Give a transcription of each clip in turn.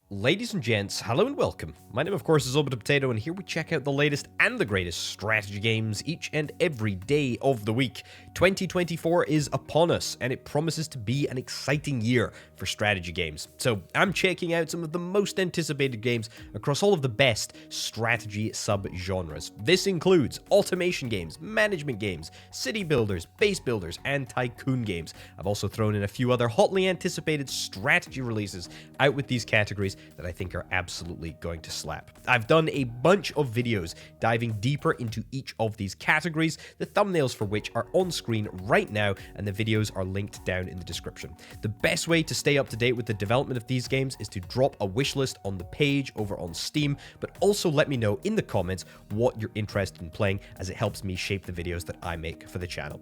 Ladies and gents, hello and welcome. My name, of course, is Obita Potato, and here we check out the latest and the greatest strategy games each and every day of the week. 2024 is upon us, and it promises to be an exciting year for strategy games. So I'm checking out some of the most anticipated games across all of the best strategy sub-genres. This includes automation games, management games, city builders, base builders, and tycoon games. I've also thrown in a few other hotly anticipated strategy releases out with these categories that I think are absolutely going to slap. I've done a bunch of videos diving deeper into each of these categories, the thumbnails for which are on screen right now, and the videos are linked down in the description. The best way to stay up to date with the development of these games is to drop a wishlist on the page over on Steam, but also let me know in the comments what you're interested in playing, as it helps me shape the videos that I make for the channel.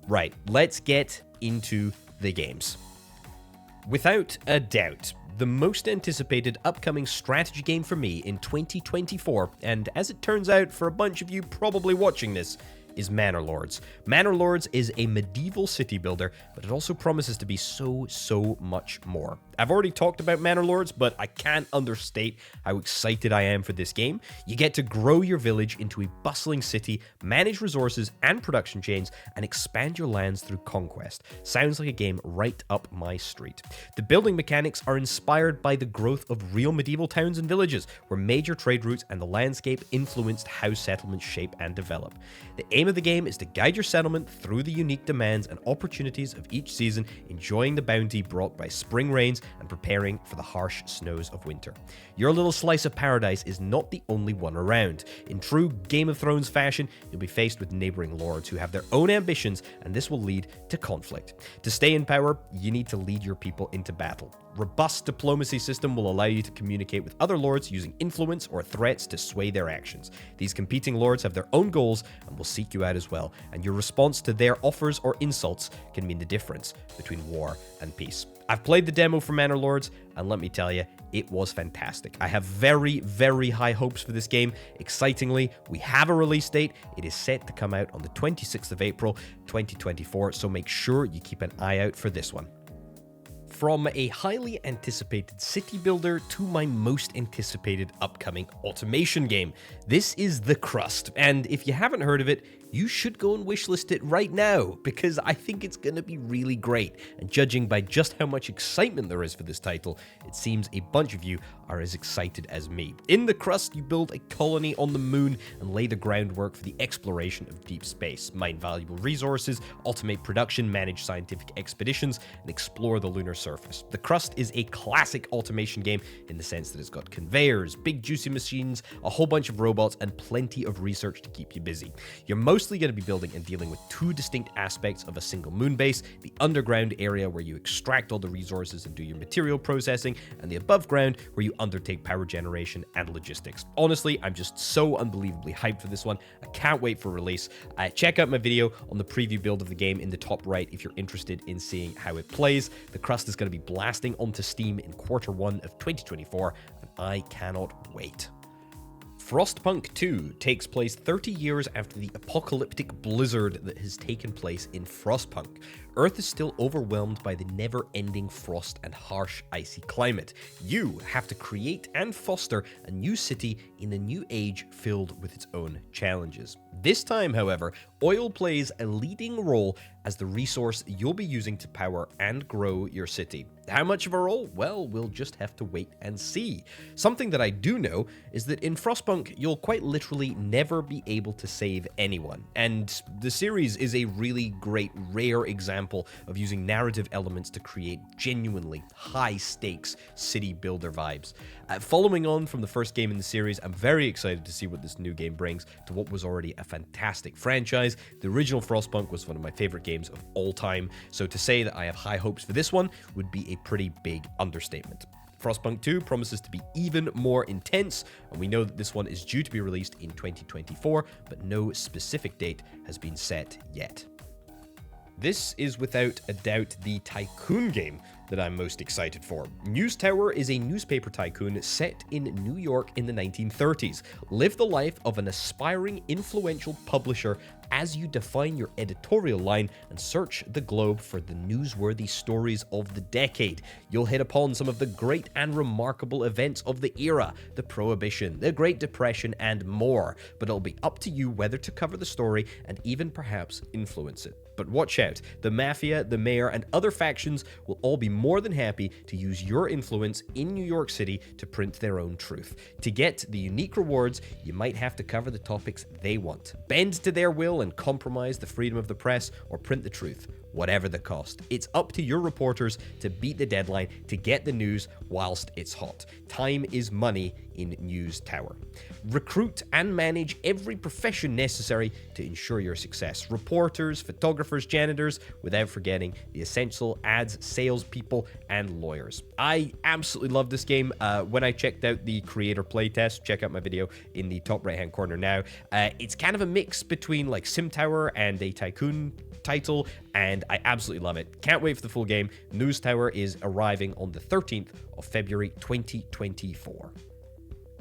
Right, let's get into the games. Without a doubt, the most anticipated upcoming strategy game for me in 2024, and as it turns out for a bunch of you probably watching this, is Manor Lords. Manor Lords is a medieval city builder, but it also promises to be so much more. I've already talked about Manor Lords, but I can't understate how excited I am for this game. You get to grow your village into a bustling city, manage resources and production chains, and expand your lands through conquest. Sounds like a game right up my street. The building mechanics are inspired by the growth of real medieval towns and villages, where major trade routes and the landscape influenced how settlements shape and develop. The aim of the game is to guide your settlement through the unique demands and opportunities of each season, enjoying the bounty brought by spring rains and preparing for the harsh snows of winter. Your little slice of paradise is not the only one around. In true Game of Thrones fashion, you'll be faced with neighboring lords who have their own ambitions, and this will lead to conflict. To stay in power, you need to lead your people into battle. Robust diplomacy system will allow you to communicate with other lords using influence or threats to sway their actions. These competing lords have their own goals and will seek you out as well, and your response to their offers or insults can mean the difference between war and peace. I've played the demo for Manor Lords, and let me tell you, it was fantastic. I have very high hopes for this game. Excitingly, we have a release date. It is set to come out on the 26th of April, 2024, so make sure you keep an eye out for this one. From a highly anticipated city builder to my most anticipated upcoming automation game, this is The Crust, and if you haven't heard of it, you should go and wishlist it right now, because I think it's going to be really great, and judging by just how much excitement there is for this title, it seems a bunch of you are as excited as me. In The Crust, you build a colony on the moon and lay the groundwork for the exploration of deep space, mine valuable resources, automate production, manage scientific expeditions, and explore the lunar surface. The Crust is a classic automation game in the sense that it's got conveyors, big juicy machines, a whole bunch of robots, and plenty of research to keep you busy. You're mostly going to be building and dealing with two distinct aspects of a single moon base: the underground area where you extract all the resources and do your material processing, and the above ground where you undertake power generation and logistics. Honestly, I'm just so unbelievably hyped for this one. I can't wait for release. Check out my video on the preview build of the game in the top right if you're interested in seeing how it plays. The Crust is going to be blasting onto Steam in Q1 of 2024, and I cannot wait. Frostpunk 2 takes place 30 years after the apocalyptic blizzard that has taken place in Frostpunk. Earth is still overwhelmed by the never-ending frost and harsh, icy climate. You have to create and foster a new city in a new age filled with its own challenges. This time, however, oil plays a leading role as the resource you'll be using to power and grow your city. How much of a role? Well, we'll just have to wait and see. Something that I do know is that in Frostpunk, you'll quite literally never be able to save anyone, and the series is a really great, rare example of using narrative elements to create genuinely high-stakes city builder vibes. Following on from the first game in the series, I'm very excited to see what this new game brings to what was already a fantastic franchise. The original Frostpunk was one of my favorite games of all time, so to say that I have high hopes for this one would be a pretty big understatement. Frostpunk 2 promises to be even more intense, and we know that this one is due to be released in 2024, but no specific date has been set yet. This is without a doubt the Tycoon game that I'm most excited for. News Tower is a newspaper tycoon set in New York in the 1930s. Live the life of an aspiring, influential publisher as you define your editorial line and search the globe for the newsworthy stories of the decade. You'll hit upon some of the great and remarkable events of the era, the Prohibition, the Great Depression, and more. But it'll be up to you whether to cover the story and even perhaps influence it. But watch out, the Mafia, the Mayor, and other factions will all be more than happy to use your influence in New York City to print their own truth. To get the unique rewards, you might have to cover the topics they want, bend to their will and compromise the freedom of the press, or print the truth, whatever the cost. It's up to your reporters to beat the deadline to get the news whilst it's hot. Time is money in News Tower. Recruit and manage every profession necessary to ensure your success. Reporters, photographers, janitors, without forgetting the essential ads, salespeople, and lawyers. I absolutely love this game. When I checked out the creator playtest, check out my video in the top right-hand corner now. It's kind of a mix between like Sim Tower and a Tycoon title, and I absolutely love it. Can't wait for the full game. News Tower is arriving on the 13th of February 2024.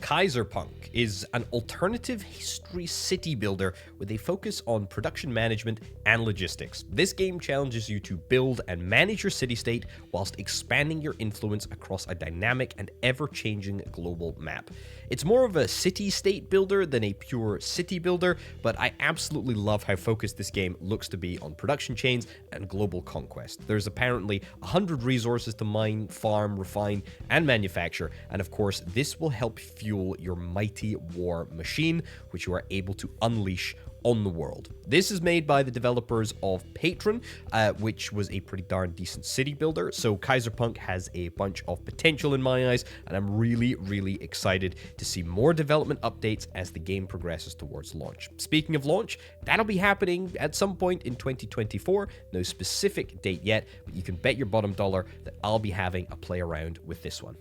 Kaiserpunk is an alternative history city builder with a focus on production management and logistics. This game challenges you to build and manage your city-state whilst expanding your influence across a dynamic and ever-changing global map. It's more of a city-state builder than a pure city builder, but I absolutely love how focused this game looks to be on production chains and global conquest. There's apparently 100 resources to mine, farm, refine, and manufacture, and of course, this will help fuel your mighty war machine, which you are able to unleash on the world. This is made by the developers of Patron, which was a pretty darn decent city builder, so Kaiserpunk has a bunch of potential in my eyes, and I'm really excited to see more development updates as the game progresses towards launch. Speaking of launch, that'll be happening at some point in 2024, no specific date yet, but you can bet your bottom dollar that I'll be having a play around with this one.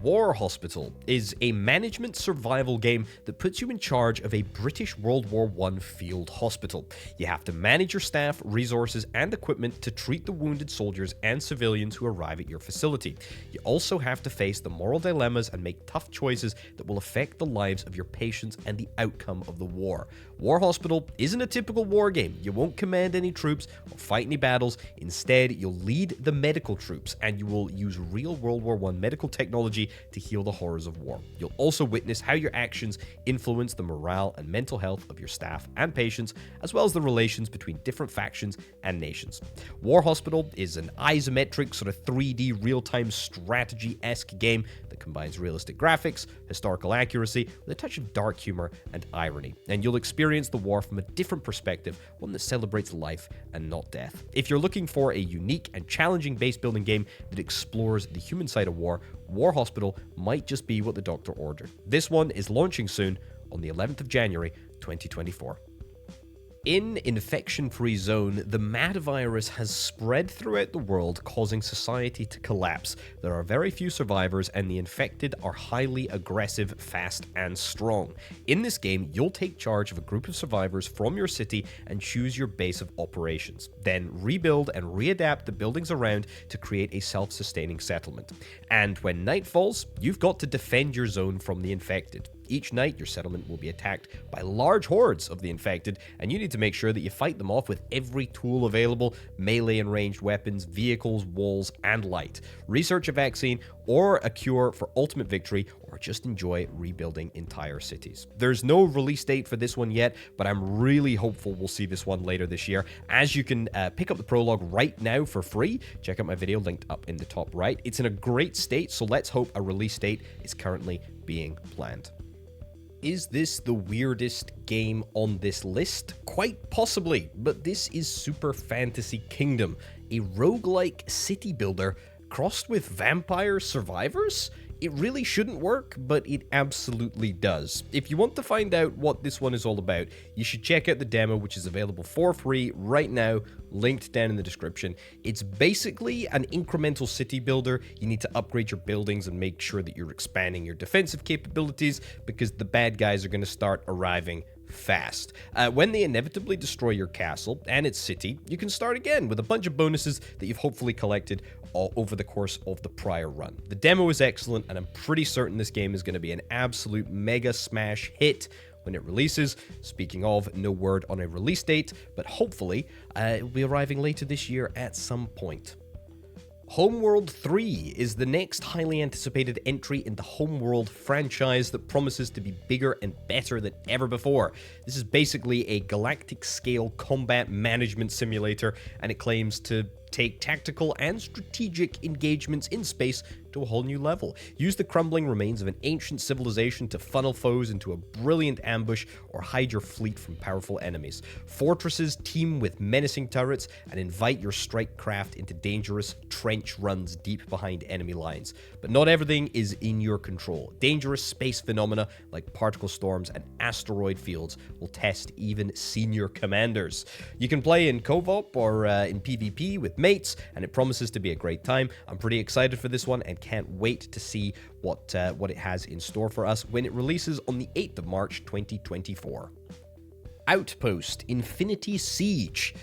War Hospital is a management survival game that puts you in charge of a British World War I field hospital. You have to manage your staff, resources, and equipment to treat the wounded soldiers and civilians who arrive at your facility. You also have to face the moral dilemmas and make tough choices that will affect the lives of your patients and the outcome of the war. War Hospital isn't a typical war game. You won't command any troops or fight any battles. Instead, you'll lead the medical troops, and you will use real World War I medical technology to heal the horrors of war. You'll also witness how your actions influence the morale and mental health of your staff and patients, as well as the relations between different factions and nations. War Hospital is an isometric sort of 3D real-time strategy-esque game that combines realistic graphics, historical accuracy, with a touch of dark humor and irony. And you'll experience the war from a different perspective, one that celebrates life and not death. If you're looking for a unique and challenging base-building game that explores the human side of war, War Hospital might just be what the doctor ordered. This one is launching soon on the 11th of January, 2024. In Infection-Free Zone, the mad virus has spread throughout the world, causing society to collapse. There are very few survivors, and the infected are highly aggressive, fast, and strong. In this game, you'll take charge of a group of survivors from your city and choose your base of operations. Then rebuild and readapt the buildings around to create a self-sustaining settlement. And when night falls, you've got to defend your zone from the infected. Each night, your settlement will be attacked by large hordes of the infected, and you need to make sure that you fight them off with every tool available: melee and ranged weapons, vehicles, walls, and light. Research a vaccine or a cure for ultimate victory, or just enjoy rebuilding entire cities. There's no release date for this one yet, but I'm really hopeful we'll see this one later this year, as you can pick up the prologue right now for free. Check out my video linked up in the top right. It's in a great state, so let's hope a release date is currently being planned. Is this the weirdest game on this list? Quite possibly, but this is Super Fantasy Kingdom, a roguelike city builder crossed with vampire survivors? It really shouldn't work, but it absolutely does. If you want to find out what this one is all about, you should check out the demo, which is available for free right now, linked down in the description. It's basically an incremental city builder. You need to upgrade your buildings and make sure that you're expanding your defensive capabilities, because the bad guys are going to start arriving fast. When they inevitably destroy your castle and its city, you can start again with a bunch of bonuses that you've hopefully collected all over the course of the prior run. The demo is excellent, and I'm pretty certain this game is going to be an absolute mega smash hit when it releases. Speaking of, no word on a release date, but hopefully it will be arriving later this year at some point. Homeworld 3 is the next highly anticipated entry in the Homeworld franchise that promises to be bigger and better than ever before. This is basically a galactic-scale combat management simulator, and it claims to take tactical and strategic engagements in space to a whole new level. Use the crumbling remains of an ancient civilization to funnel foes into a brilliant ambush or hide your fleet from powerful enemies. Fortresses teem with menacing turrets and invite your strike craft into dangerous trench runs deep behind enemy lines. But not everything is in your control. Dangerous space phenomena like particle storms and asteroid fields will test even senior commanders. You can play in co-op or in PvP with mates, and it promises to be a great time. I'm pretty excited for this one and can't wait to see what it has in store for us when it releases on the 8th of March 2024. Outpost Infinity Siege.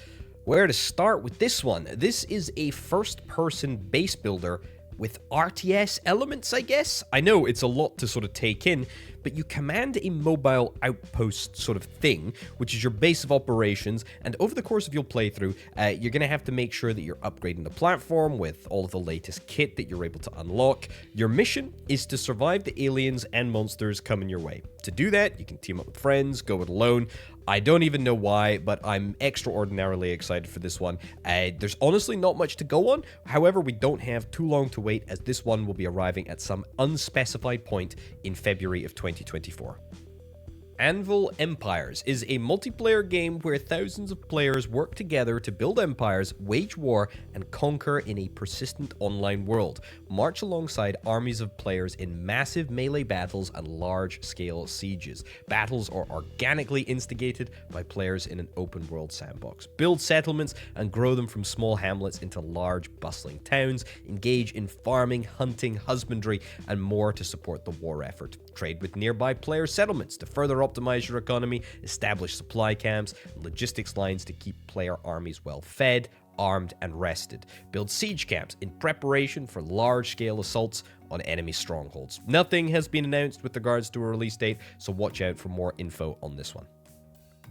Where to start with this one? This is a first-person base builder with RTS elements, I guess? I know it's a lot to sort of take in, but you command a mobile outpost sort of thing, which is your base of operations, and over the course of your playthrough, you're going to have to make sure that you're upgrading the platform with all of the latest kit that you're able to unlock. Your mission is to survive the aliens and monsters coming your way. To do that, you can team up with friends, go it alone. I don't even know why, but I'm extraordinarily excited for this one. There's honestly not much to go on. However, we don't have too long to wait, as this one will be arriving at some unspecified point in February of 2024. Anvil Empires is a multiplayer game where thousands of players work together to build empires, wage war, and conquer in a persistent online world. March alongside armies of players in massive melee battles and large-scale sieges. Battles are organically instigated by players in an open-world sandbox. Build settlements and grow them from small hamlets into large, bustling towns. Engage in farming, hunting, husbandry, and more to support the war effort. Trade with nearby player settlements to further optimize your economy, establish supply camps and logistics lines to keep player armies well fed, armed, and rested. Build siege camps in preparation for large-scale assaults on enemy strongholds. Nothing has been announced with regards to a release date, so watch out for more info on this one.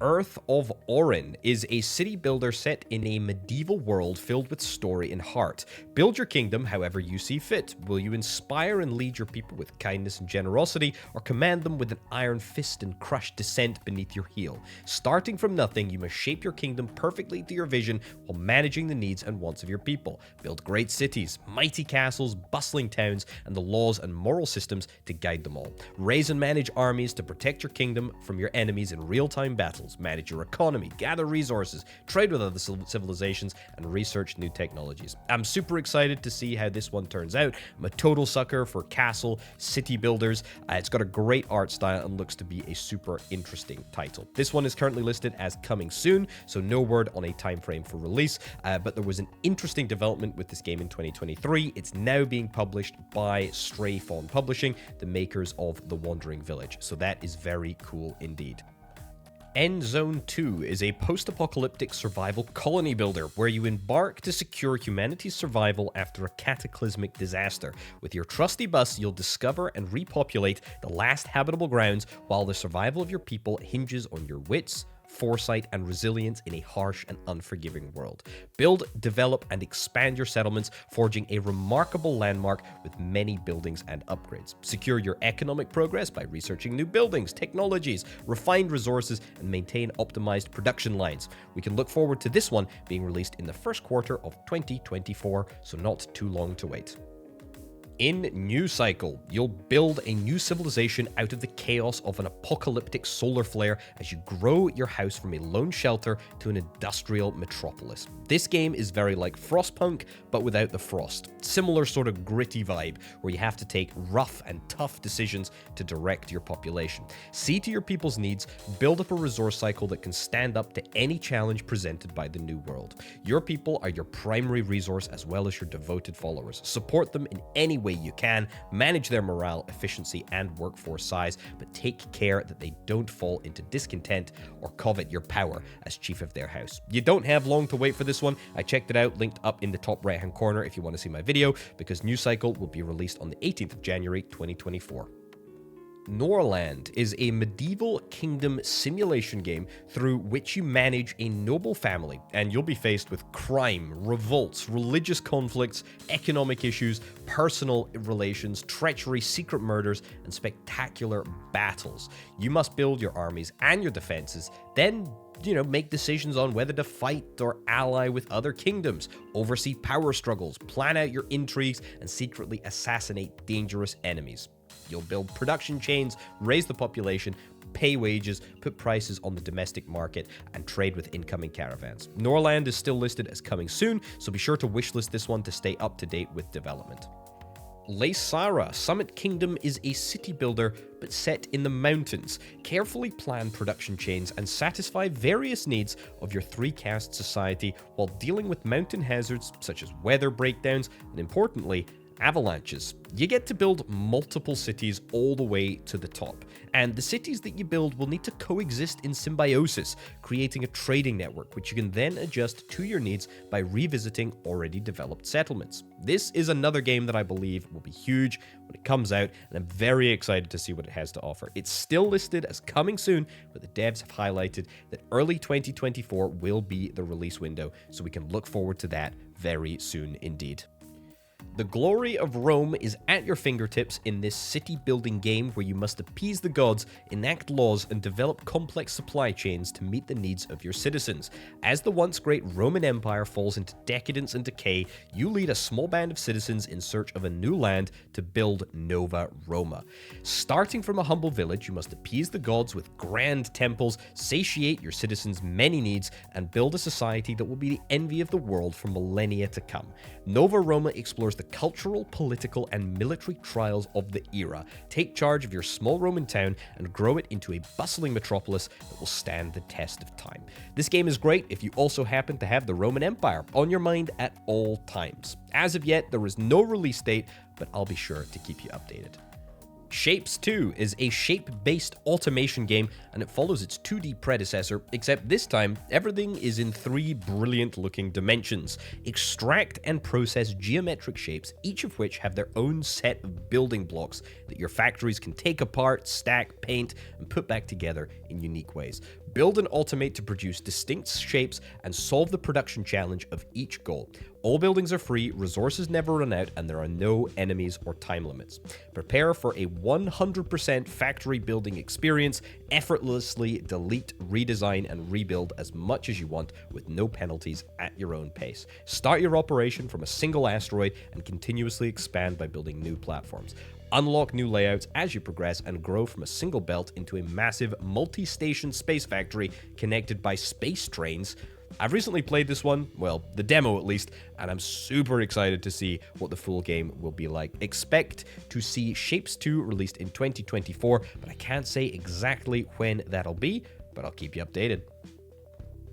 Earth of Oryn is a city builder set in a medieval world filled with story and heart. Build your kingdom however you see fit. Will you inspire and lead your people with kindness and generosity, or command them with an iron fist and crush dissent beneath your heel? Starting from nothing, you must shape your kingdom perfectly to your vision while managing the needs and wants of your people. Build great cities, mighty castles, bustling towns, and the laws and moral systems to guide them all. Raise and manage armies to protect your kingdom from your enemies in real-time battles. Manage your economy, gather resources, trade with other civilizations, and research new technologies. I'm super excited to see how this one turns out. I'm a total sucker for castle, city builders. It's got a great art style and looks to be a super interesting title. This one is currently listed as coming soon, so no word on a time frame for release, but there was an interesting development with this game in 2023. It's now being published by Stray Fawn Publishing, the makers of The Wandering Village, so that is very cool indeed. Endzone 2 is a post-apocalyptic survival colony builder where you embark to secure humanity's survival after a cataclysmic disaster. With your trusty bus, you'll discover and repopulate the last habitable grounds while the survival of your people hinges on your wits, foresight, and resilience in a harsh and unforgiving world. Build, develop, and expand your settlements, forging a remarkable landmark with many buildings and upgrades. Secure your economic progress by researching new buildings, technologies, refined resources, and maintain optimized production lines. We can look forward to this one being released in the first quarter of 2024, so not too long to wait. In New Cycle, you'll build a new civilization out of the chaos of an apocalyptic solar flare as you grow your house from a lone shelter to an industrial metropolis. This game is very like Frostpunk, but without the frost. Similar sort of gritty vibe, where you have to take rough and tough decisions to direct your population. See to your people's needs, build up a resource cycle that can stand up to any challenge presented by the new world. Your people are your primary resource as well as your devoted followers. Support them in any way way you can, manage their morale, efficiency, and workforce size, but take care that they don't fall into discontent or covet your power as chief of their house. You don't have long to wait for this one. I checked it out, linked up in the top right hand corner if you want to see my video, because News Cycle will be released on the 18th of January 2024. Norland is a medieval kingdom simulation game through which you manage a noble family, and you'll be faced with crime, revolts, religious conflicts, economic issues, personal relations, treachery, secret murders, and spectacular battles. You must build your armies and your defenses, then make decisions on whether to fight or ally with other kingdoms, oversee power struggles, plan out your intrigues, and secretly assassinate dangerous enemies. You'll build production chains, raise the population, pay wages, put prices on the domestic market, and trade with incoming caravans. Norland is still listed as coming soon, so be sure to wishlist this one to stay up to date with development. Laysara Summit Kingdom is a city builder, but set in the mountains. Carefully plan production chains and satisfy various needs of your three-caste society while dealing with mountain hazards such as weather breakdowns and, importantly, avalanches. You get to build multiple cities all the way to the top, and the cities that you build will need to coexist in symbiosis, creating a trading network which you can then adjust to your needs by revisiting already developed settlements. This is another game that I believe will be huge when it comes out, and I'm very excited to see what it has to offer. It's still listed as coming soon, but the devs have highlighted that early 2024 will be the release window, so we can look forward to that very soon indeed. The glory of Rome is at your fingertips in this city-building game where you must appease the gods, enact laws, and develop complex supply chains to meet the needs of your citizens. As the once great Roman Empire falls into decadence and decay, you lead a small band of citizens in search of a new land to build Nova Roma. Starting from a humble village, you must appease the gods with grand temples, satiate your citizens' many needs, and build a society that will be the envy of the world for millennia to come. Nova Roma explores the cultural, political, and military trials of the era. Take charge of your small Roman town and grow it into a bustling metropolis that will stand the test of time. This game is great if you also happen to have the Roman Empire on your mind at all times. As of yet, there is no release date, but I'll be sure to keep you updated. Shapez 2 is a shape-based automation game, and it follows its 2D predecessor, except this time, everything is in 3 brilliant-looking dimensions. Extract and process geometric shapes, each of which have their own set of building blocks that your factories can take apart, stack, paint, and put back together in unique ways. Build and automate to produce distinct shapes and solve the production challenge of each goal. All buildings are free, resources never run out, and there are no enemies or time limits. Prepare for a 100% factory building experience. Effortlessly delete, redesign, and rebuild as much as you want with no penalties at your own pace. Start your operation from a single asteroid and continuously expand by building new platforms. Unlock new layouts as you progress and grow from a single belt into a massive multi-station space factory connected by space trains. I've recently played this one, well, the demo at least, and I'm super excited to see what the full game will be like. Expect to see Shapez 2 released in 2024, but I can't say exactly when that'll be, but I'll keep you updated.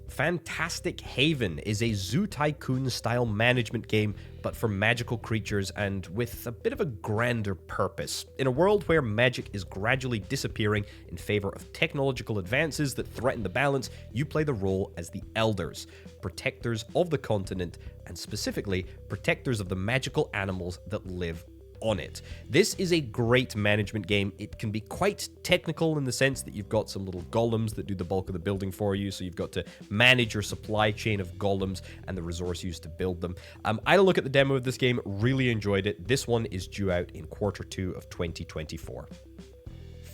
Fantastic Haven is a Zoo Tycoon style management game, but for magical creatures and with a bit of a grander purpose. In a world where magic is gradually disappearing in favor of technological advances that threaten the balance, you play the role as the Elders, protectors of the continent, and specifically protectors of the magical animals that live on it. This is a great management game. It can be quite technical in the sense that you've got some little golems that do the bulk of the building for you, so you've got to manage your supply chain of golems and the resource used to build them. I had a look at the demo of this game, really enjoyed it. This one is due out in Q2 of 2024.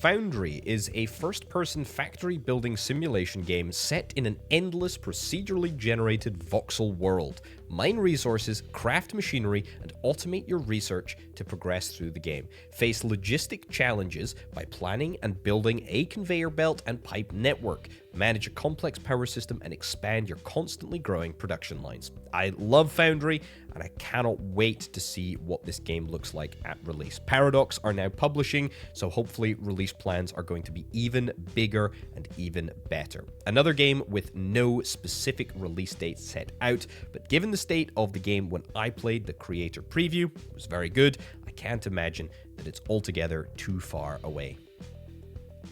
Foundry is a first-person factory building simulation game set in an endless procedurally generated voxel world. Mine resources, craft machinery, and automate your research to progress through the game. Face logistic challenges by planning and building a conveyor belt and pipe network. Manage a complex power system and expand your constantly growing production lines. I love Foundry, and I cannot wait to see what this game looks like at release. Paradox are now publishing, so hopefully release plans are going to be even bigger and even better. Another game with no specific release date set out, but given the state of the game when I played the creator preview, it was very good. I can't imagine that it's altogether too far away.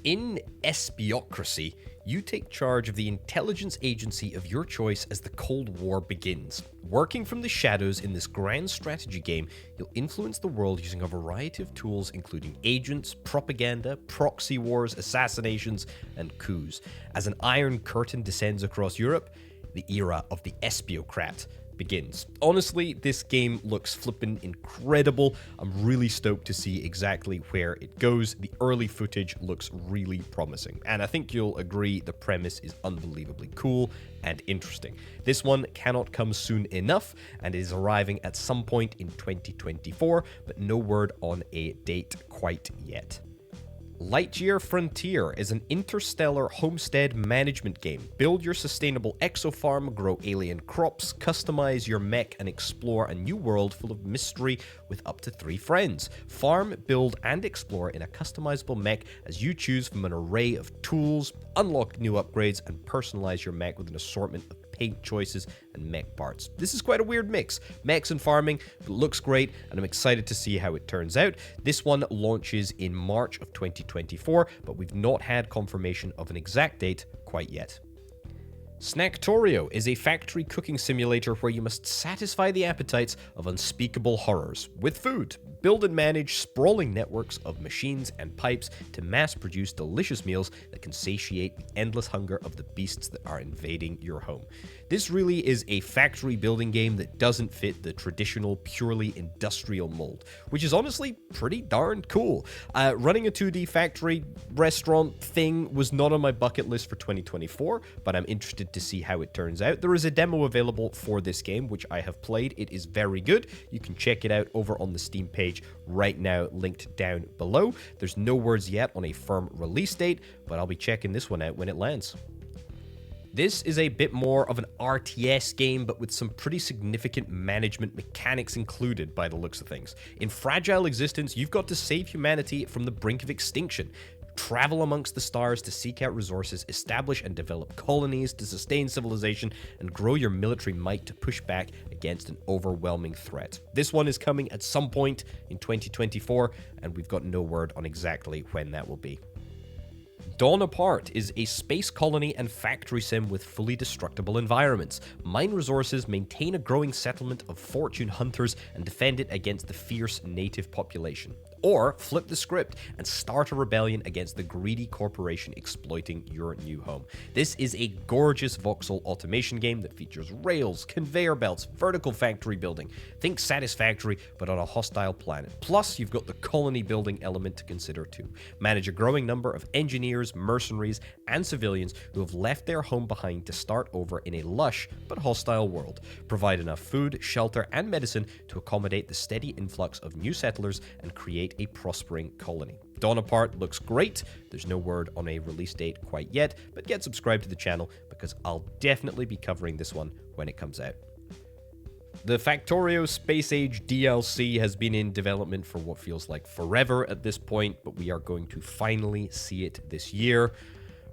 In Espiocracy, you take charge of the intelligence agency of your choice as the Cold War begins. Working from the shadows in this grand strategy game, you'll influence the world using a variety of tools including agents, propaganda, proxy wars, assassinations, and coups. As an Iron Curtain descends across Europe, the era of the Espiocrat begins. Honestly, this game looks flippin' incredible. I'm really stoked to see exactly where it goes. The early footage looks really promising, and I think you'll agree the premise is unbelievably cool and interesting. This one cannot come soon enough, and is arriving at some point in 2024, but no word on a date quite yet. Lightyear Frontier is an interstellar homestead management game. Build your sustainable exofarm, grow alien crops, customize your mech, and explore a new world full of mystery with up to 3 friends. Farm, build, and explore in a customizable mech as you choose from an array of tools, unlock new upgrades, and personalize your mech with an assortment of paint choices and mech parts. This is quite a weird mix. Mechs and farming, but it looks great, and I'm excited to see how it turns out. This one launches in March of 2024, but we've not had confirmation of an exact date quite yet. Snacktorio is a factory cooking simulator where you must satisfy the appetites of unspeakable horrors with food. Build and manage sprawling networks of machines and pipes to mass-produce delicious meals that can satiate the endless hunger of the beasts that are invading your home. This really is a factory building game that doesn't fit the traditional, purely industrial mold, which is honestly pretty darn cool. Running a 2D factory restaurant thing was not on my bucket list for 2024, but I'm interested to see how it turns out. There is a demo available for this game, which I have played. It is very good. You can check it out over on the Steam page right now, linked down below. There's no words yet on a firm release date, but I'll be checking this one out when it lands. This is a bit more of an RTS game, but with some pretty significant management mechanics included by the looks of things. In Fragile Existence, you've got to save humanity from the brink of extinction. Travel amongst the stars to seek out resources, establish and develop colonies to sustain civilization, and grow your military might to push back against an overwhelming threat. This one is coming at some point in 2024, and we've got no word on exactly when that will be. Dawn Apart is a space colony and factory sim with fully destructible environments. Mine resources, maintain a growing settlement of fortune hunters, and defend it against the fierce native population. Or flip the script and start a rebellion against the greedy corporation exploiting your new home. This is a gorgeous voxel automation game that features rails, conveyor belts, vertical factory building. Think Satisfactory, but on a hostile planet. Plus, you've got the colony building element to consider too. Manage a growing number of engineers, mercenaries, and civilians who have left their home behind to start over in a lush but hostile world. Provide enough food, shelter, and medicine to accommodate the steady influx of new settlers and create a prospering colony. Dawn Apart looks great. There's no word on a release date quite yet, but get subscribed to the channel because I'll definitely be covering this one when it comes out. The Factorio Space Age DLC has been in development for what feels like forever at this point, but we are going to finally see it this year.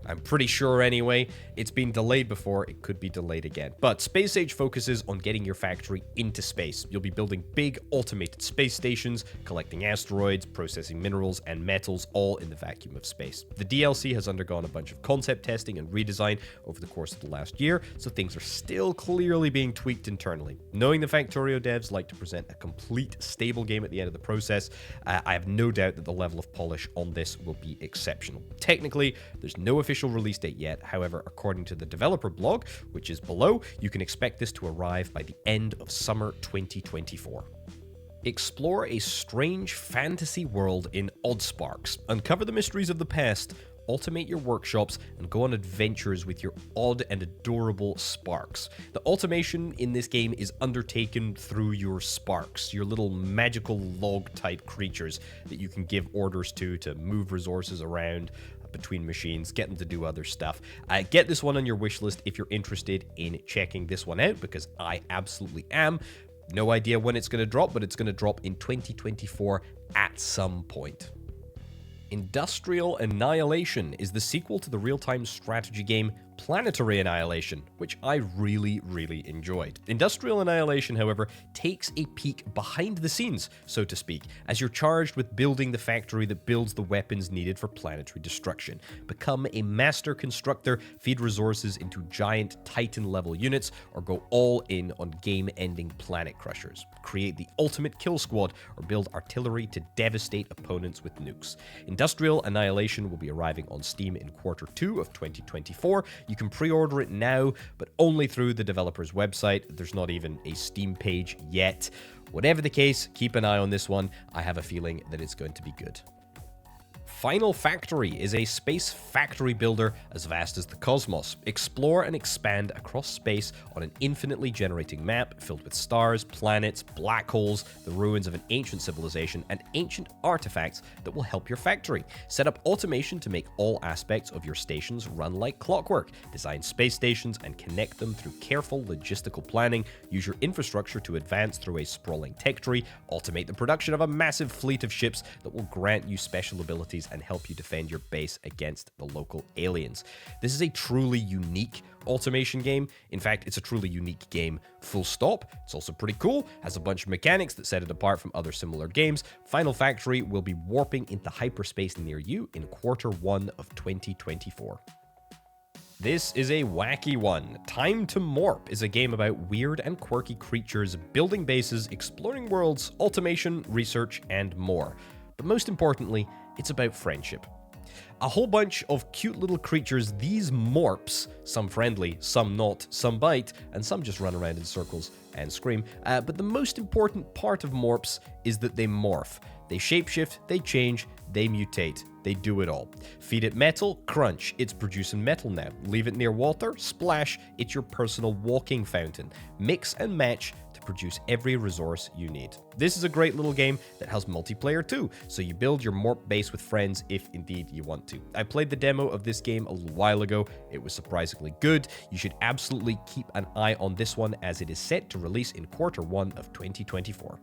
I'm pretty sure anyway. It's been delayed before, it could be delayed again. But Space Age focuses on getting your factory into space. You'll be building big automated space stations, collecting asteroids, processing minerals and metals, all in the vacuum of space. The DLC has undergone a bunch of concept testing and redesign over the course of the last year, so things are still clearly being tweaked internally. Knowing the Factorio devs like to present a complete, stable game at the end of the process, I have no doubt that the level of polish on this will be exceptional. Technically, there's no official release date yet. However, according to the developer blog, which is below, you can expect this to arrive by the end of summer 2024. Explore a strange fantasy world in Oddsparks. Uncover the mysteries of the past, automate your workshops, and go on adventures with your odd and adorable sparks. The automation in this game is undertaken through your sparks, your little magical log-type creatures that you can give orders to move resources around between machines, get them to do other stuff. Get this one on your wish list if you're interested in checking this one out, because I absolutely am. No idea when it's going to drop, but it's going to drop in 2024 at some point. Industrial Annihilation is the sequel to the real-time strategy game planetary Annihilation, which I really enjoyed. Industrial Annihilation, however, takes a peek behind the scenes, so to speak, as you're charged with building the factory that builds the weapons needed for planetary destruction. Become a master constructor, feed resources into giant Titan-level units, or go all in on game-ending planet crushers. Create the ultimate kill squad, or build artillery to devastate opponents with nukes. Industrial Annihilation will be arriving on Steam in Q2 of 2024. You can pre-order it now, but only through the developer's website. There's not even a Steam page yet. Whatever the case, keep an eye on this one. I have a feeling that it's going to be good. Final Factory is a space factory builder as vast as the cosmos. Explore and expand across space on an infinitely generating map filled with stars, planets, black holes, the ruins of an ancient civilization, and ancient artifacts that will help your factory. Set up automation to make all aspects of your stations run like clockwork. Design space stations and connect them through careful logistical planning. Use your infrastructure to advance through a sprawling tech tree. Automate the production of a massive fleet of ships that will grant you special abilities and help you defend your base against the local aliens. This is a truly unique automation game. In fact, it's a truly unique game, full stop. It's also pretty cool, has a bunch of mechanics that set it apart from other similar games. Final Factory will be warping into hyperspace near you in Q1 of 2024. This is a wacky one. Time to Morp is a game about weird and quirky creatures, building bases, exploring worlds, automation, research, and more. But most importantly, it's about friendship. A whole bunch of cute little creatures, these morps, some friendly, some not, some bite, and some just run around in circles and scream. But the most important part of morps is that they morph. They shapeshift, they change, they mutate. They do it all. Feed it metal, crunch, it's producing metal now. Leave it near water, splash, it's your personal walking fountain. Mix and match to produce every resource you need. This is a great little game that has multiplayer too, so you build your morp base with friends if indeed you want to. I played the demo of this game a little while ago. It was surprisingly good. You should absolutely keep an eye on this one as it is set to release in Q1 of 2024.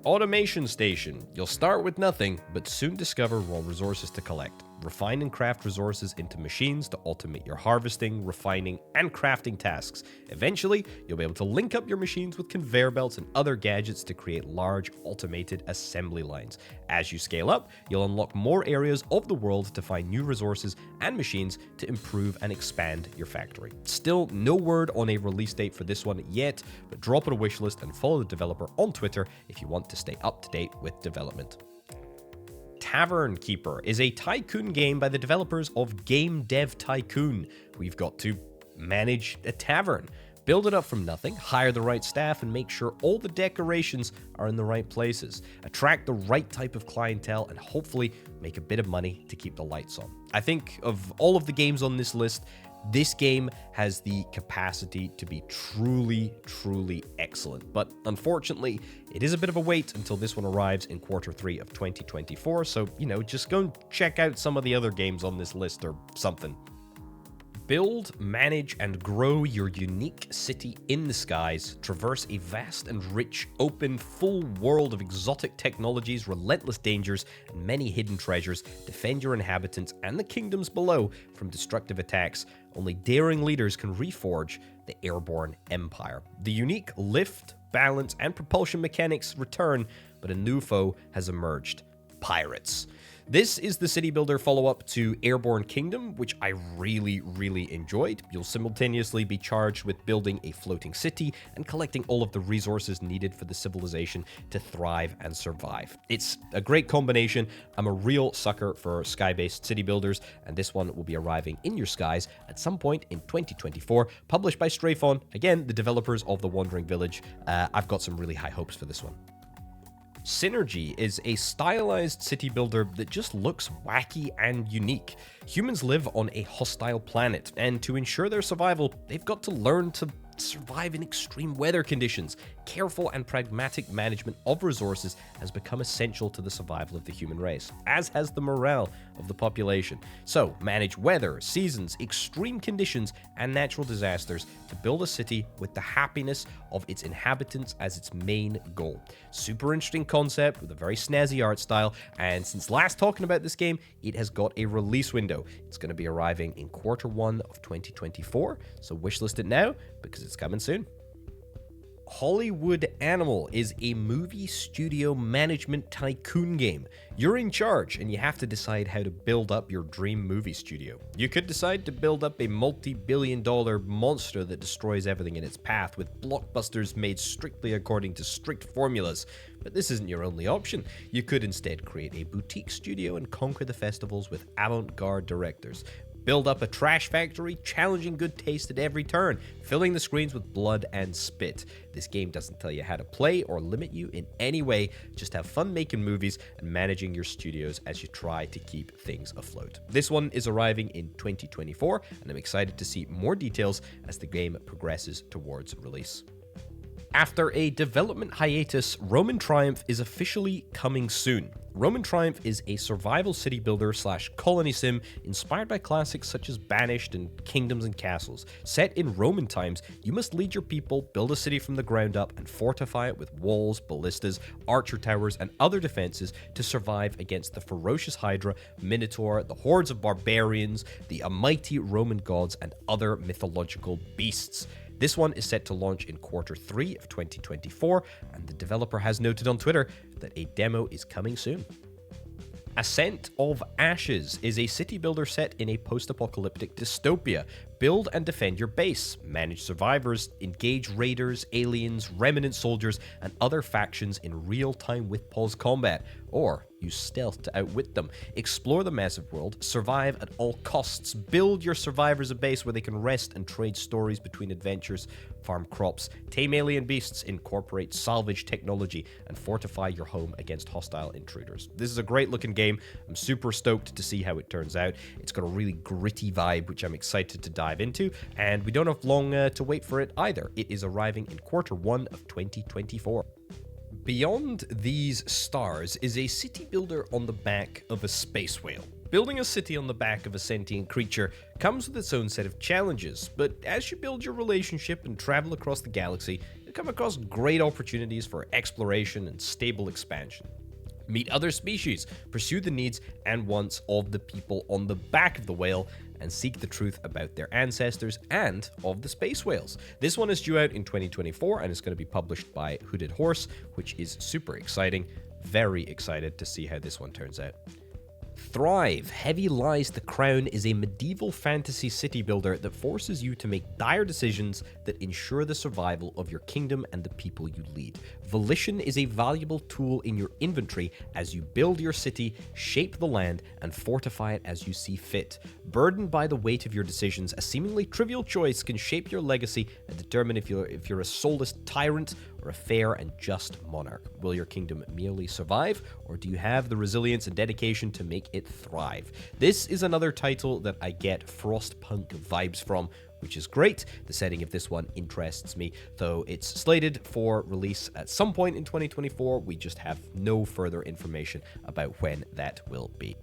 Automation Station. You'll start with nothing, but soon discover raw resources to collect. Refine and craft resources into machines to automate your harvesting, refining, and crafting tasks. Eventually, you'll be able to link up your machines with conveyor belts and other gadgets to create large automated assembly lines. As you scale up, you'll unlock more areas of the world to find new resources and machines to improve and expand your factory. Still, no word on a release date for this one yet, but drop it a wishlist and follow the developer on Twitter if you want to stay up to date with development. Tavern Keeper is a Tycoon game by the developers of Game Dev Tycoon. We've got to manage a tavern, build it up from nothing, hire the right staff, and make sure all the decorations are in the right places. Attract the right type of clientele and hopefully make a bit of money to keep the lights on. I think of all of the games on this list, this game has the capacity to be truly excellent, but unfortunately, it is a bit of a wait until this one arrives in Q3 of 2024, so, just go and check out some of the other games on this list or something. Build, manage, and grow your unique city in the skies. Traverse a vast and rich, open, full world of exotic technologies, relentless dangers, and many hidden treasures. Defend your inhabitants and the kingdoms below from destructive attacks. Only daring leaders can reforge the Airborne Empire. The unique lift, balance, and propulsion mechanics return, but a new foe has emerged: pirates. This is the city builder follow-up to Airborne Kingdom, which I really enjoyed. You'll simultaneously be charged with building a floating city and collecting all of the resources needed for the civilization to thrive and survive. It's a great combination. I'm a real sucker for sky-based city builders, and this one will be arriving in your skies at some point in 2024, published by Strayfon, again, the developers of The Wandering Village. I've got some really high hopes for this one. Synergy is a stylized city builder that just looks wacky and unique. Humans live on a hostile planet, and to ensure their survival, they've got to learn to survive in extreme weather conditions. Careful and pragmatic management of resources has become essential to the survival of the human race, as has the morale of the population. So, manage weather, seasons, extreme conditions, and natural disasters to build a city with the happiness of its inhabitants as its main goal. Super interesting concept with a very snazzy art style, and since last talking about this game, it has got a release window. It's going to be arriving in Q1 of 2024, so wishlist it now because it's coming soon. Hollywood Animal is a movie studio management tycoon game. You're in charge and you have to decide how to build up your dream movie studio. You could decide to build up a multi-billion-dollar monster that destroys everything in its path with blockbusters made strictly according to strict formulas. But this isn't your only option. You could instead create a boutique studio and conquer the festivals with avant-garde directors. Build up a trash factory, challenging good taste at every turn, filling the screens with blood and spit. This game doesn't tell you how to play or limit you in any way, just have fun making movies and managing your studios as you try to keep things afloat. This one is arriving in 2024, and I'm excited to see more details as the game progresses towards release. After a development hiatus, Roman Triumph is officially coming soon. Roman Triumph is a survival city builder / colony sim inspired by classics such as Banished and Kingdoms and Castles. Set in Roman times, you must lead your people, build a city from the ground up, and fortify it with walls, ballistas, archer towers, and other defenses to survive against the ferocious Hydra, Minotaur, the hordes of barbarians, the mighty Roman gods, and other mythological beasts. This one is set to launch in Q3 of 2024, and the developer has noted on Twitter that a demo is coming soon. Ascent of Ashes is a city builder set in a post-apocalyptic dystopia. Build and defend your base, manage survivors, engage raiders, aliens, remnant soldiers, and other factions in real-time with pause combat, or use stealth to outwit them. Explore the massive world, survive at all costs, build your survivors a base where they can rest and trade stories between adventures, farm crops, tame alien beasts, incorporate salvage technology, and fortify your home against hostile intruders. This is a great looking game. I'm super stoked to see how it turns out. It's got a really gritty vibe, which I'm excited to dive into, and we don't have long to wait for it either. It is arriving in Q1 of 2024. Beyond These Stars is a city builder on the back of a space whale. Building a city on the back of a sentient creature comes with its own set of challenges, but as you build your relationship and travel across the galaxy, you come across great opportunities for exploration and stable expansion. Meet other species, pursue the needs and wants of the people on the back of the whale, and seek the truth about their ancestors and of the space whales. This one is due out in 2024 and is going to be published by Hooded Horse, which is super exciting. Very excited to see how this one turns out. Thrive, Heavy Lies the Crown is a medieval fantasy city builder that forces you to make dire decisions that ensure the survival of your kingdom and the people you lead. Volition is a valuable tool in your inventory as you build your city, shape the land, and fortify it as you see fit. Burdened by the weight of your decisions, a seemingly trivial choice can shape your legacy and determine if you're a soulless tyrant or a fair and just monarch. Will your kingdom merely survive, or do you have the resilience and dedication to make it thrive? This is another title that I get Frostpunk vibes from, which is great. The setting of this one interests me, though it's slated for release at some point in 2024. We just have no further information about when that will be.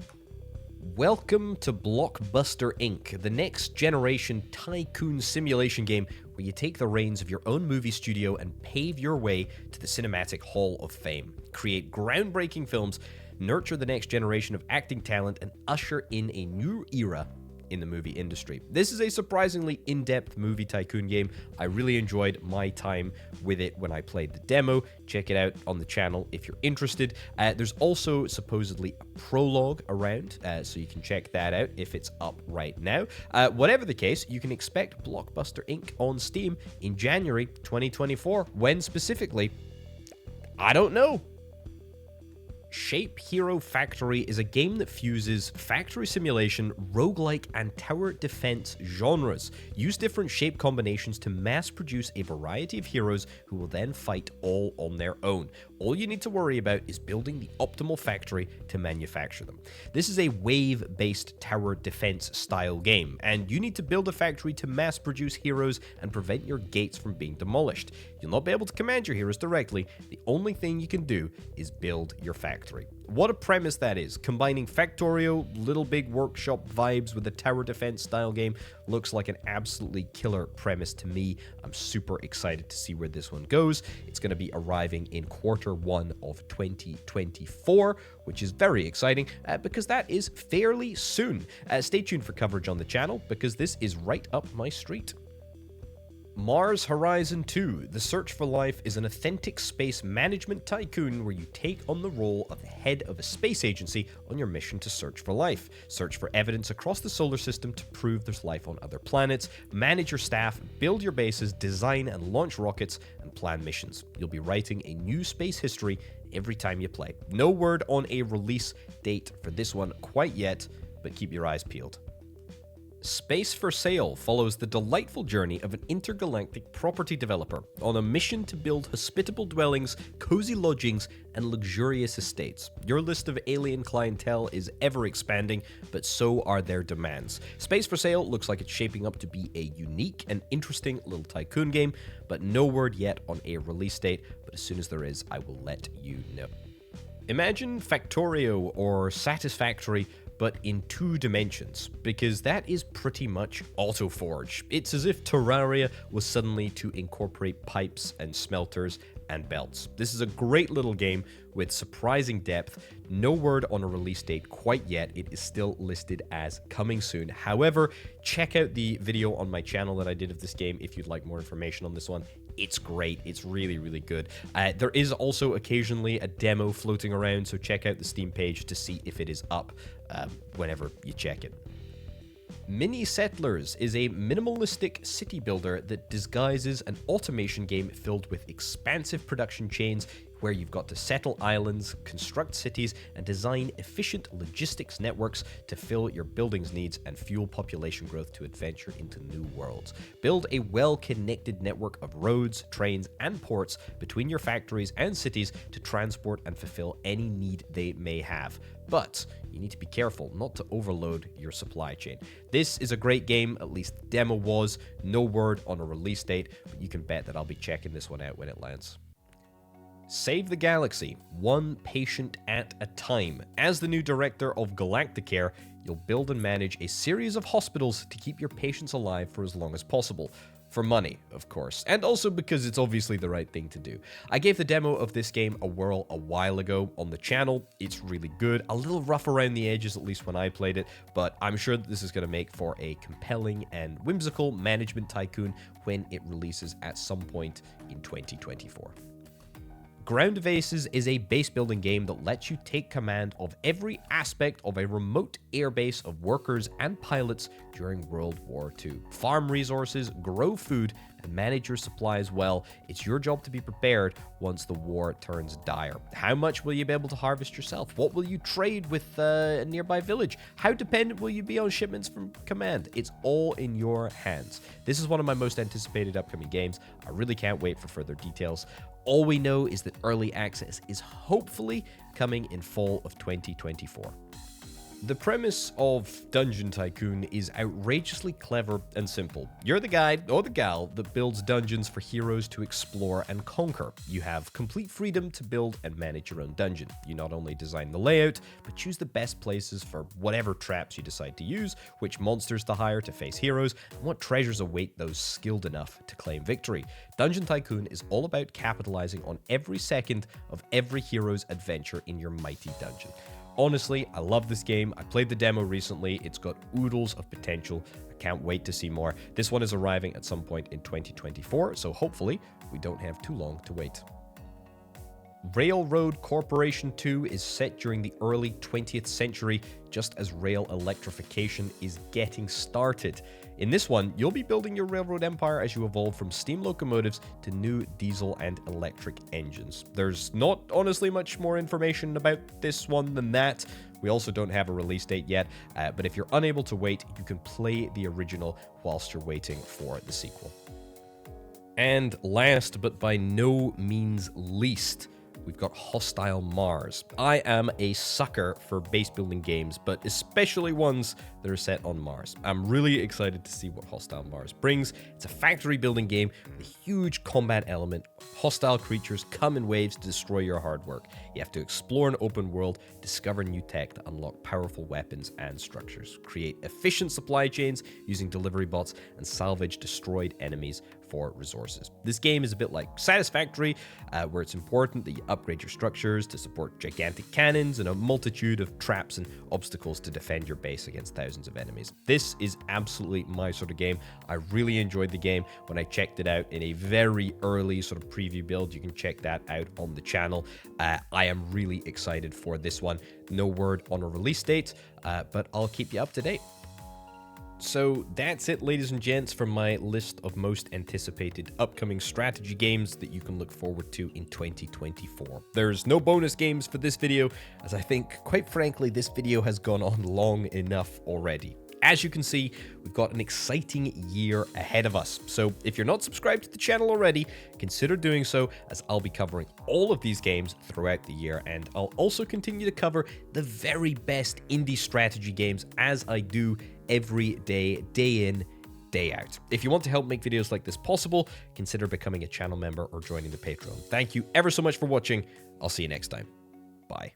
Welcome to Blockbuster Inc., the next generation tycoon simulation game where you take the reins of your own movie studio and pave your way to the Cinematic Hall of Fame. Create groundbreaking films, nurture the next generation of acting talent, and usher in a new era in the movie industry. This is a surprisingly in-depth movie tycoon game. I really enjoyed my time with it when I played the demo. Check it out on the channel if you're interested. There's also supposedly a prologue around, so you can check that out if it's up right now. Whatever the case, you can expect Blockbuster Inc. on Steam in January 2024. When specifically, I don't know. ShapeHero Factory is a game that fuses factory simulation, roguelike, and tower defense genres. Use different shape combinations to mass produce a variety of heroes who will then fight all on their own. All you need to worry about is building the optimal factory to manufacture them. This is a wave-based tower defense style game, and you need to build a factory to mass produce heroes and prevent your gates from being demolished. You'll not be able to command your heroes directly. The only thing you can do is build your factory. Factory. What a premise that is. Combining Factorio, Little Big Workshop vibes with a tower defense style game looks like an absolutely killer premise to me. I'm super excited to see where this one goes. It's going to be arriving in Q1 of 2024, which is very exciting because that is fairly soon. Stay tuned for coverage on the channel because this is right up my street. Mars Horizon 2, The Search for Life, is an authentic space management tycoon where you take on the role of the head of a space agency on your mission to search for life. Search for evidence across the solar system to prove there's life on other planets, manage your staff, build your bases, design and launch rockets, and plan missions. You'll be writing a new space history every time you play. No word on a release date for this one quite yet, but keep your eyes peeled. Space for Sale follows the delightful journey of an intergalactic property developer on a mission to build hospitable dwellings, cozy lodgings, and luxurious estates. Your list of alien clientele is ever expanding, but so are their demands. Space for Sale looks like it's shaping up to be a unique and interesting little tycoon game, but no word yet on a release date, but as soon as there is, I will let you know. Imagine Factorio or Satisfactory, but in 2 dimensions, because that is pretty much AutoForge. It's as if Terraria was suddenly to incorporate pipes and smelters and belts. This is a great little game with surprising depth. No word on a release date quite yet. It is still listed as coming soon. However, check out the video on my channel that I did of this game if you'd like more information on this one. It's great. It's really, really good. There is also occasionally a demo floating around, so check out the Steam page to see if it is up whenever you check it. Mini Settlers is a minimalistic city builder that disguises an automation game filled with expansive production chains where you've got to settle islands, construct cities, and design efficient logistics networks to fill your buildings' needs and fuel population growth to adventure into new worlds. Build a well-connected network of roads, trains, and ports between your factories and cities to transport and fulfill any need they may have. But you need to be careful not to overload your supply chain. This is a great game, at least the demo was. No word on a release date, but you can bet that I'll be checking this one out when it lands. Save the Galaxy, one patient at a time. As the new director of Galacticare, you'll build and manage a series of hospitals to keep your patients alive for as long as possible. For money, of course, and also because it's obviously the right thing to do. I gave the demo of this game a whirl a while ago on the channel. It's really good, a little rough around the edges, at least when I played it, but I'm sure that this is going to make for a compelling and whimsical management tycoon when it releases at some point in 2024. Ground of Aces is a base building game that lets you take command of every aspect of a remote airbase of workers and pilots during World War II. Farm resources, grow food, and manage your supplies well. It's your job to be prepared once the war turns dire. How much will you be able to harvest yourself? What will you trade with a nearby village? How dependent will you be on shipments from command? It's all in your hands. This is one of my most anticipated upcoming games. I really can't wait for further details. All we know is that early access is hopefully coming in fall of 2024. The premise of Dungeon Tycoon is outrageously clever and simple. You're the guy or the gal that builds dungeons for heroes to explore and conquer. You have complete freedom to build and manage your own dungeon. You not only design the layout, but choose the best places for whatever traps you decide to use, which monsters to hire to face heroes, and what treasures await those skilled enough to claim victory. Dungeon Tycoon is all about capitalizing on every second of every hero's adventure in your mighty dungeon. Honestly, I love this game. I played the demo recently. It's got oodles of potential. I can't wait to see more. This one is arriving at some point in 2024, so hopefully we don't have too long to wait. Railroad Corporation 2 is set during the early 20th century, just as rail electrification is getting started. In this one, you'll be building your railroad empire as you evolve from steam locomotives to new diesel and electric engines. There's not honestly much more information about this one than that. We also don't have a release date yet, but if you're unable to wait, you can play the original whilst you're waiting for the sequel. And last, but by no means least, we've got Hostile Mars. I am a sucker for base building games, but especially ones that are set on Mars. I'm really excited to see what Hostile Mars brings. It's a factory building game with a huge combat element. Hostile creatures come in waves to destroy your hard work. You have to explore an open world, discover new tech to unlock powerful weapons and structures, create efficient supply chains using delivery bots, and salvage destroyed enemies for resources. This game is a bit like Satisfactory, where it's important that you upgrade your structures to support gigantic cannons and a multitude of traps and obstacles to defend your base against thousands of enemies. This is absolutely my sort of game. I really enjoyed the game when I checked it out in a very early sort of preview build. You can check that out on the channel. I am really excited for this one. No word on a release date, but I'll keep you up to date. So that's it, ladies and gents, for my list of most anticipated upcoming strategy games that you can look forward to in 2024. There's no bonus games for this video, as I think, quite frankly, this video has gone on long enough already. As you can see, we've got an exciting year ahead of us. So if you're not subscribed to the channel already, consider doing so, as I'll be covering all of these games throughout the year, and I'll also continue to cover the very best indie strategy games as I do every day, day in, day out. If you want to help make videos like this possible, consider becoming a channel member or joining the Patreon. Thank you ever so much for watching. I'll see you next time. Bye.